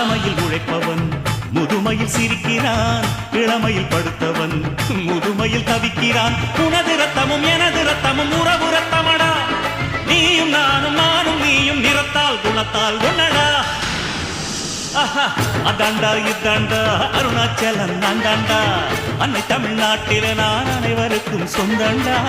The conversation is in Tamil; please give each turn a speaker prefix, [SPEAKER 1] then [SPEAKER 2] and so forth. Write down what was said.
[SPEAKER 1] பழமையில் உழைப்பவன் முதுமையில் சிரிக்கிறான், இளமையில் படுத்தவன் முதுமையில் தவிக்கிறான். உனது ரத்தமும் எனது ரத்தமும் உறவு ரத்தமடா, நீயும் நானும் நானும் நீயும் நிறத்தால் குணத்தால் ஒன்னடா. அதாண்டா இதாண்டா அருணாச்சலம் நான்தாண்டா, அன்னை தமிழ்நாட்டில நான் அனைவருக்கும் சொந்தண்டா.